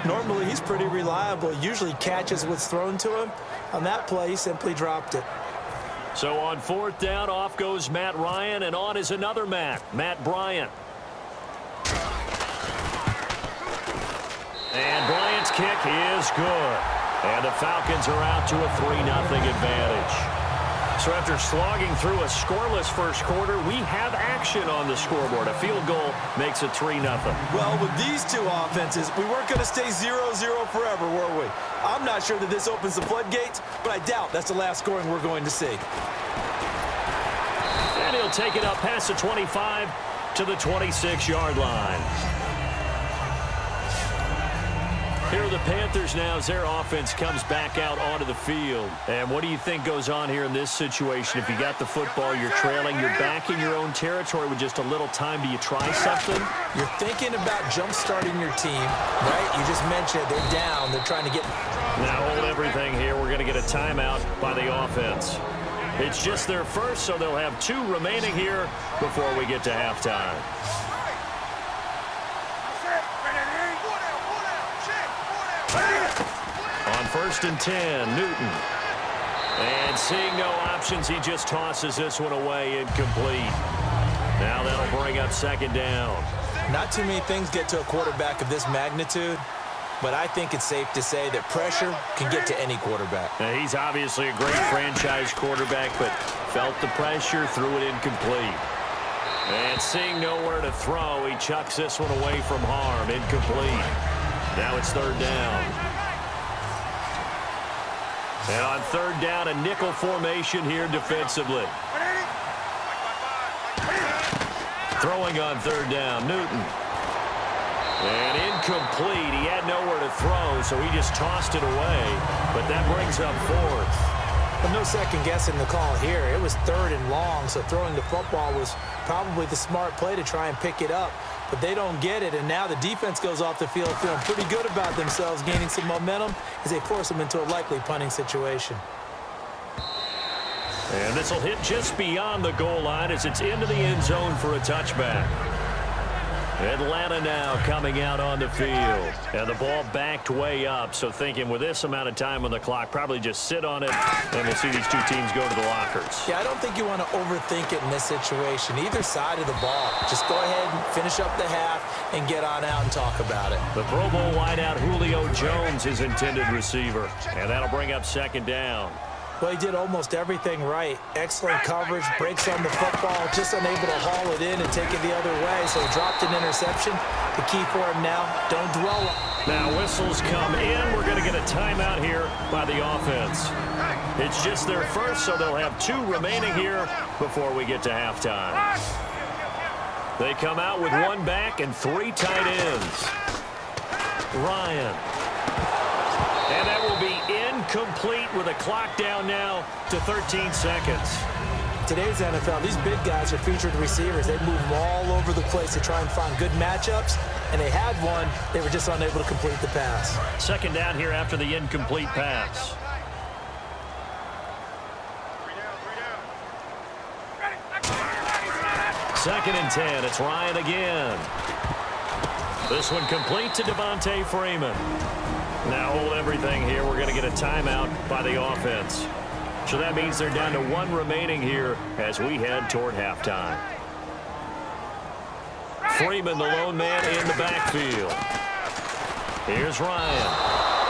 Normally, he's pretty reliable. Usually catches what's thrown to him. On that play, he simply dropped it. So on 4th down, off goes Matt Ryan, and on is another Matt Bryant. And Bryant's kick is good. And the Falcons are out to a 3-0 advantage. So after slogging through a scoreless first quarter, we have action on the scoreboard. A field goal makes it 3-0. Well, with these two offenses, we weren't going to stay 0-0 forever, were we? I'm not sure that this opens the floodgates, but I doubt that's the last scoring we're going to see. And he'll take it up past the 25 to the 26-yard line. Here are the Panthers now as their offense comes back out onto the field. And what do you think goes on here in this situation? If you got the football, you're trailing, you're back in your own territory with just a little time. Do you try something? You're thinking about jump-starting your team, right? You just mentioned it. They're down. They're trying to get... Now hold everything here. We're going to get a timeout by the offense. It's just their first, so they'll have 2 remaining here before we get to halftime. On 1st and 10, Newton. And seeing no options, he just tosses this one away, incomplete. Now that'll bring up 2nd down. Not too many things get to a quarterback of this magnitude, but I think it's safe to say that pressure can get to any quarterback. Now, he's obviously a great franchise quarterback, but felt the pressure, threw it incomplete. And seeing nowhere to throw, he chucks this one away from harm, incomplete. Now it's 3rd down. And on 3rd down, a nickel formation here defensively. Throwing on 3rd down, Newton. And incomplete. He had nowhere to throw, so he just tossed it away. But that brings up 4th. But no second guessing the call here. It was 3rd and long, so throwing the football was probably the smart play to try and pick it up. But they don't get it, and now the defense goes off the field feeling pretty good about themselves, gaining some momentum as they force them into a likely punting situation. And this will hit just beyond the goal line as it's into the end zone for a touchback. Atlanta now coming out on the field. And the ball backed way up, so thinking with this amount of time on the clock, probably just sit on it, and we'll see these 2 teams go to the lockers. Yeah, I don't think you want to overthink it in this situation. Either side of the ball. Just go ahead and finish up the half and get on out and talk about it. The Pro Bowl wideout Julio Jones is intended receiver, and that'll bring up 2nd down. Well, he did almost everything right. Excellent coverage, breaks on the football, just unable to haul it in and take it the other way. So he dropped an interception. The key for him now, don't dwell on. Now whistles come in. We're going to get a timeout here by the offense. It's just their first, so they'll have 2 remaining here before we get to halftime. They come out with 1 back and 3 tight ends. Ryan. And that will be incomplete with a clock down now to 13 seconds. Today's NFL, these big guys are featured receivers. They move all over the place to try and find good matchups, and they had one. They were just unable to complete the pass. 2nd down here after the incomplete pass. Second and 10. It's Ryan again. This one complete to Devontae Freeman. Now hold everything here. We're going to get a timeout by the offense. So that means they're down to 1 remaining here as we head toward halftime. Freeman, the lone man in the backfield. Here's Ryan.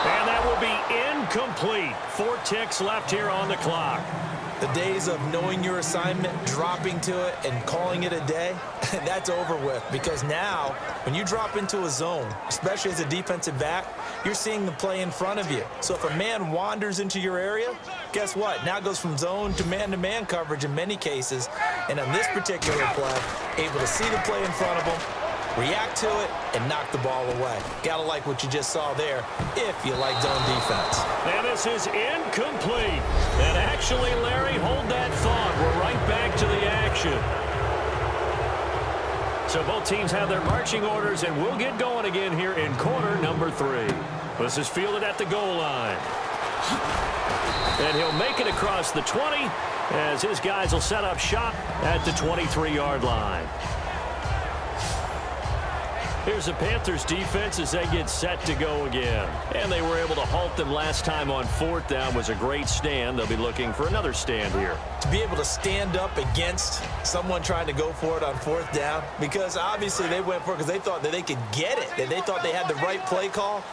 And that will be incomplete. 4 ticks left here on the clock. The days of knowing your assignment, dropping to it, and calling it a day, that's over with. Because now, when you drop into a zone, especially as a defensive back, you're seeing the play in front of you. So if a man wanders into your area, guess what? Now it goes from zone to man-to-man coverage in many cases. And on this particular play, able to see the play in front of him, react to it, and knock the ball away. Gotta like what you just saw there if you like zone defense. And this is incomplete. And actually, Larry, hold that thought. We're right back to the action. So both teams have their marching orders, and we'll get going again here in quarter number 3. This is fielded at the goal line. And he'll make it across the 20 as his guys will set up shop at the 23-yard line. Here's the Panthers defense as they get set to go again. And they were able to halt them last time on 4th down. Was a great stand. They'll be looking for another stand here. To be able to stand up against someone trying to go for it on 4th down, because obviously they went for it because they thought that they could get it, that they thought they had the right play call.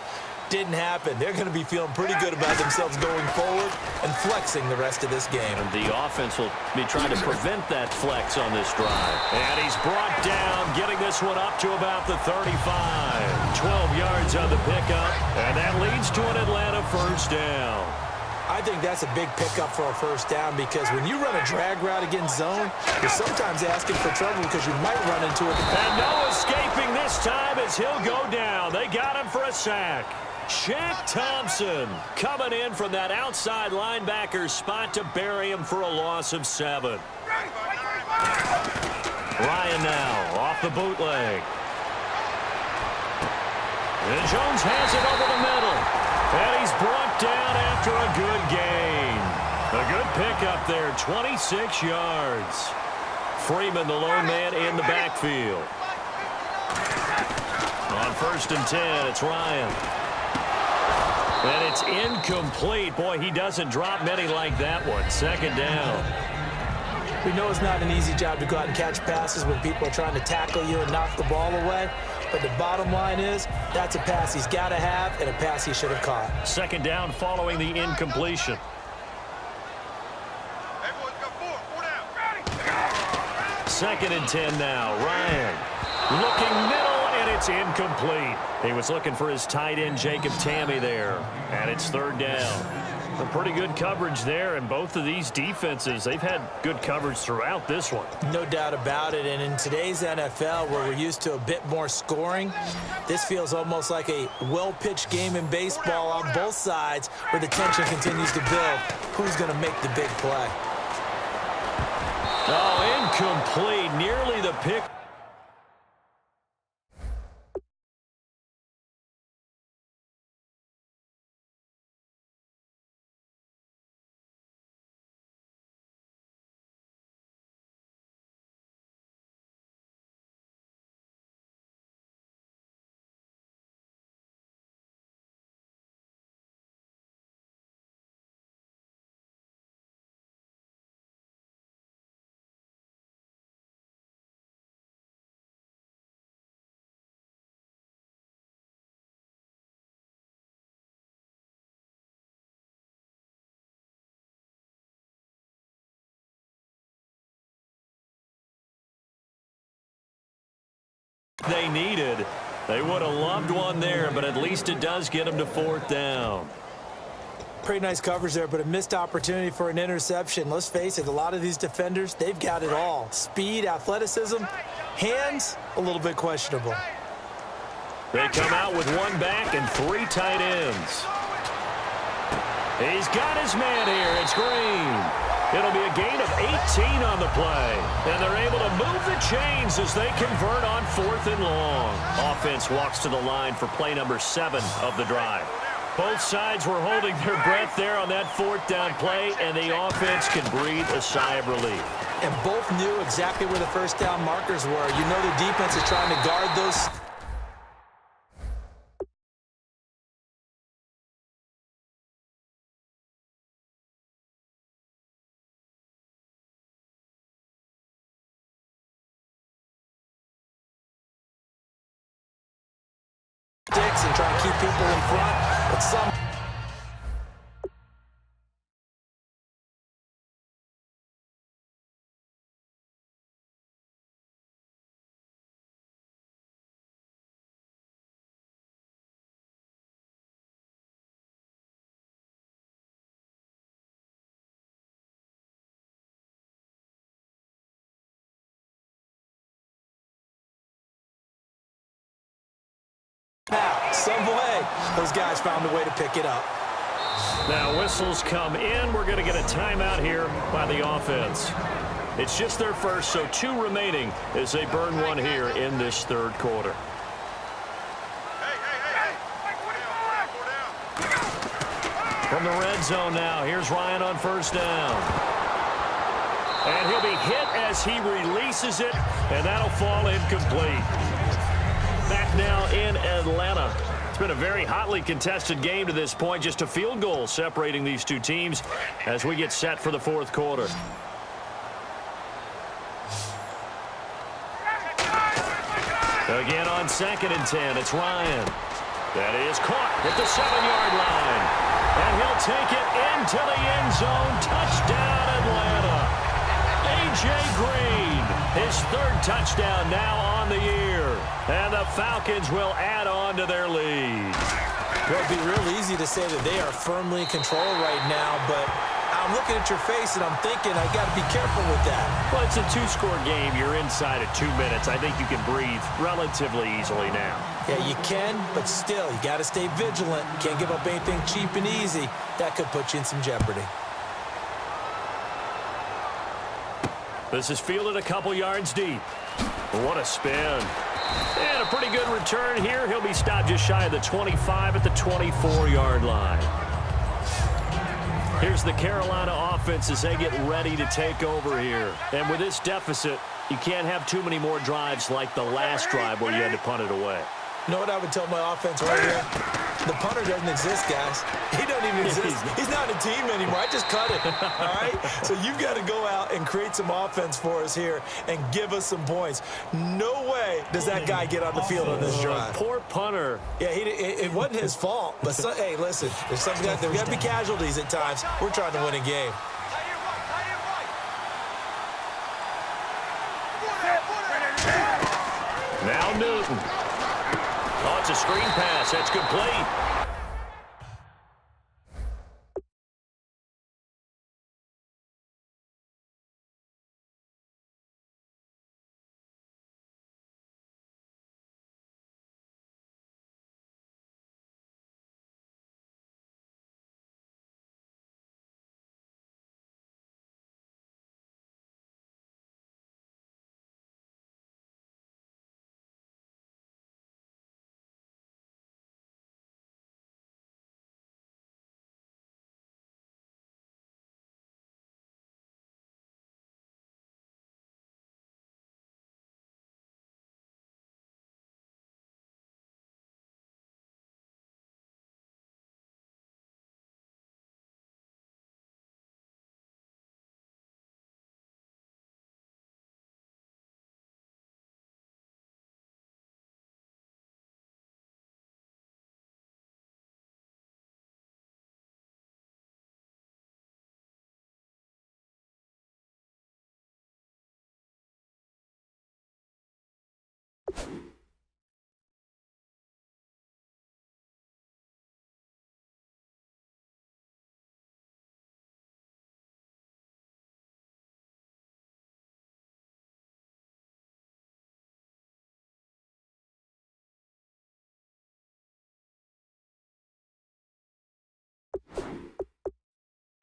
Didn't happen. They're going to be feeling pretty good about themselves going forward and flexing the rest of this game. And the offense will be trying to prevent that flex on this drive. And he's brought down, getting this one up to about the 35. 12 yards on the pickup, and that leads to an Atlanta first down. I think that's a big pickup for a first down, because when you run a drag route against zone, you're sometimes asking for trouble because you might run into it. And no escaping this time as he'll go down. They got him for a sack. Shaq Thompson coming in from that outside linebacker spot to bury him for a loss of 7. Ryan now off the bootleg. And Jones has it over the middle. And he's brought down after a good gain. A good pickup there, 26 yards. Freeman, the lone man in the backfield. On 1st and 10, it's Ryan. And it's incomplete. Boy, he doesn't drop many like that one. 2nd down. We know it's not an easy job to go out and catch passes when people are trying to tackle you and knock the ball away. But the bottom line is, that's a pass he's got to have and a pass he should have caught. 2nd down following the incompletion. 2nd and 10 now. Ryan looking middle. It's incomplete. He was looking for his tight end, Jacob Tamme, there. And it's 3rd down. A pretty good coverage there, and both of these defenses, they've had good coverage throughout this one. No doubt about it. And in today's NFL, where we're used to a bit more scoring, this feels almost like a well-pitched game in baseball on both sides, where the tension continues to build. Who's going to make the big play? Oh, incomplete. Nearly the pick. They needed. They would have loved one there, but at least it does get them to 4th down. Pretty nice coverage there, but a missed opportunity for an interception. Let's face it, a lot of these defenders, they've got it all. Speed, athleticism, hands, a little bit questionable. They come out with 1 back and 3 tight ends. He's got his man here. It's Green. It'll be a gain of 18 on the play. And they're able to move the chains as they convert on 4th and long. Offense walks to the line for play number 7 of the drive. Both sides were holding their breath there on that 4th down play, and the offense can breathe a sigh of relief. And both knew exactly where the first down markers were. You know the defense is trying to guard those. And try to keep people in front, but some. Now, some way, those guys found a way to pick it up. Now, whistles come in. We're going to get a timeout here by the offense. It's just their first, so 2 remaining as they burn one here in this 3rd quarter. From the red zone now, here's Ryan on 1st down. And he'll be hit as he releases it, and that'll fall incomplete. Back now. in Atlanta. It's been a very hotly contested game to this point. Just a field goal separating these two teams as we get set for the fourth quarter. Again on 2nd and 10, it's Ryan. That is caught at the 7-yard line. And he'll take it into the end zone. Touchdown, Atlanta. A.J. Green, his 3rd touchdown now on the year. And the Falcons will add on to their lead. It would be real easy to say that they are firmly in control right now, but I'm looking at your face and I'm thinking I got to be careful with that. Well, it's a 2-score game. You're inside of 2 minutes. I think you can breathe relatively easily now. Yeah, you can, but still, you got to stay vigilant. You can't give up anything cheap and easy. That could put you in some jeopardy. This is fielded a couple yards deep. What a spin. And a pretty good return here. He'll be stopped just shy of the 25 at the 24-yard line. Here's the Carolina offense as they get ready to take over here. And with this deficit, you can't have too many more drives like the last drive where you had to punt it away. You know what I would tell my offense right here? The punter doesn't exist, guys. He doesn't even exist. He's not a team anymore. I just cut it, all right? So you've got to go out and create some offense for us here and give us some points. No way does that guy get on the field on this drive. Poor punter. Yeah, it wasn't his fault. But, hey, listen, there's got to be casualties at times. We're trying to win a game. Now Newton. Oh, it's a screen pass. That's complete.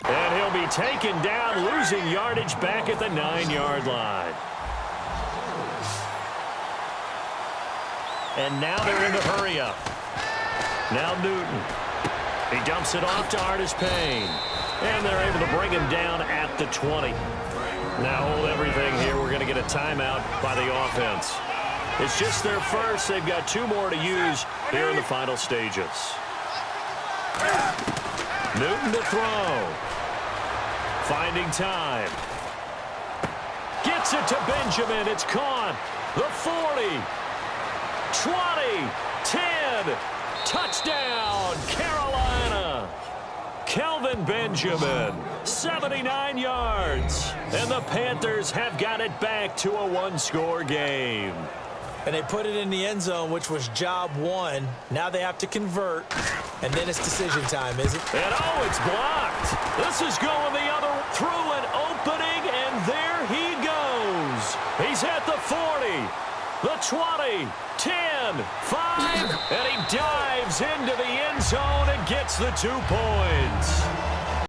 And he'll be taken down, losing yardage back at the 9-yard line. And now they're in the hurry-up. Now Newton. He dumps it off to Artis Payne. And they're able to bring him down at the 20. Now hold everything here. We're going to get a timeout by the offense. It's just their first. They've got 2 more to use here in the final stages. Newton to throw. Finding time. Gets it to Benjamin. It's caught. The 40. 20. 10. Touchdown, Carolina. Kelvin Benjamin, 79 yards. And the Panthers have got it back to a 1-score game. And they put it in the end zone, which was job 1. Now they have to convert, and then it's decision time, is it? And oh, it's blocked. This is going the other through an opening, and there he goes. He's at the 40, the 20, 10, 5, and he dives into the end zone and gets the 2 points.